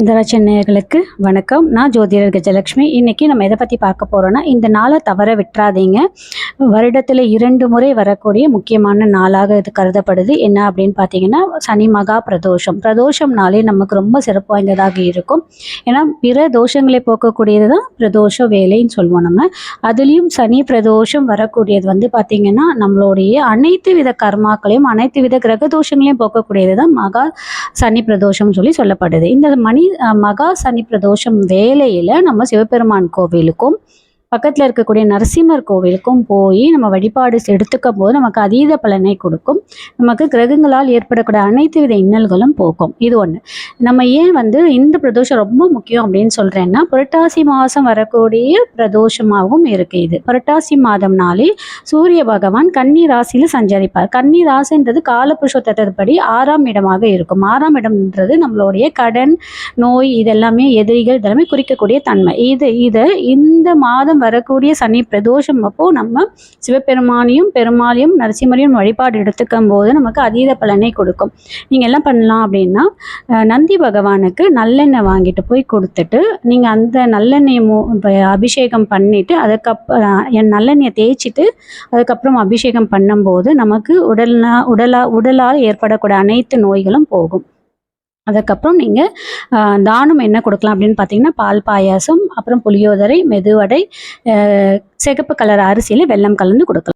நேயர்களுக்கு வணக்கம். நான் ஜோதிடர் கஜலட்சுமி. இன்னைக்கு நம்ம எதை பற்றி பார்க்க போகிறோன்னா, இந்த நாளை தவற விட்டுறாதீங்க. வருடத்தில் 2 முறை வரக்கூடிய முக்கியமான நாளாக இது கருதப்படுது. என்ன அப்படின்னு பார்த்தீங்கன்னா, சனி மகா பிரதோஷம். பிரதோஷம்னாலே நமக்கு ரொம்ப சிறப்பு வாய்ந்ததாக இருக்கும். ஏன்னா பிற தோஷங்களை போக்கக்கூடியது தான் பிரதோஷ வேலைன்னு சொல்லுவோம் நம்ம. அதுலேயும் சனி பிரதோஷம் வரக்கூடியது வந்து பார்த்திங்கன்னா, நம்மளுடைய அனைத்து வித கர்மாக்களையும் அனைத்து வித கிரக தோஷங்களையும் போக்கக்கூடியது தான் மகா சனி பிரதோஷம் சொல்லப்படுது. இந்த மகா சனி பிரதோஷம் வேளையில் நம்ம சிவபெருமான் கோவிலுக்கும் பக்கத்தில் இருக்கக்கூடிய நரசிம்மர் கோவிலுக்கும் போய் நம்ம வழிபாடு எடுத்துக்கும் போது நமக்கு அதீத பலனை கொடுக்கும். நமக்கு கிரகங்களால் ஏற்படக்கூடிய அனைத்து வித இன்னல்களும் போக்கும். இது ஒன்று. நம்ம ஏன் இந்த பிரதோஷம் ரொம்ப முக்கியம் அப்படின்னு சொல்கிறேன்னா, புரட்டாசி மாதம் வரக்கூடிய பிரதோஷமாகவும் இருக்குது. இது புரட்டாசி மாதம்னாலே சூரிய பகவான் கன்னி ராசியில் சஞ்சரிப்பார். கன்னி ராசின்றது காலபுருஷோத்தப்படி 6ஆம் இடமாக இருக்கும். 6ஆம் இடம்ன்றது நம்மளுடைய கடன், நோய், இதெல்லாமே எதிரிகள் இதெல்லாமே குறிக்கக்கூடிய தன்மை. இந்த மாதம் வரக்கூடிய சனி பிரதோஷம் அப்போ நம்ம சிவபெருமானையும் பெருமாளையும் நரசிம்மரையும் வழிபாடு எடுத்துக்கும் போது நமக்கு அதீத பலனை கொடுக்கும். நீங்கள் என்ன பண்ணலாம் அப்படின்னா, நந்தி பகவானுக்கு நல்லெண்ணெய் வாங்கிட்டு போய் கொடுத்துட்டு நீங்கள் அந்த நல்லெண்ணெய் அபிஷேகம் பண்ணிவிட்டு அதுக்கப்புறம் நல்லெண்ணெயை தேய்ச்சிட்டு அதுக்கப்புறம் அபிஷேகம் பண்ணும்போது நமக்கு உடலால் ஏற்படக்கூடிய அனைத்து நோய்களும் போகும். அதுக்கப்புறம் நீங்கள் தானம் என்ன கொடுக்கலாம் அப்படின்னு பார்த்தீங்கன்னா, பால் பாயாசம், அப்புறம் புளியோதரை, மெதுவடை, சிகப்பு கலர் அரிசியில் வெல்லம் கலந்து கொடுக்கலாம்.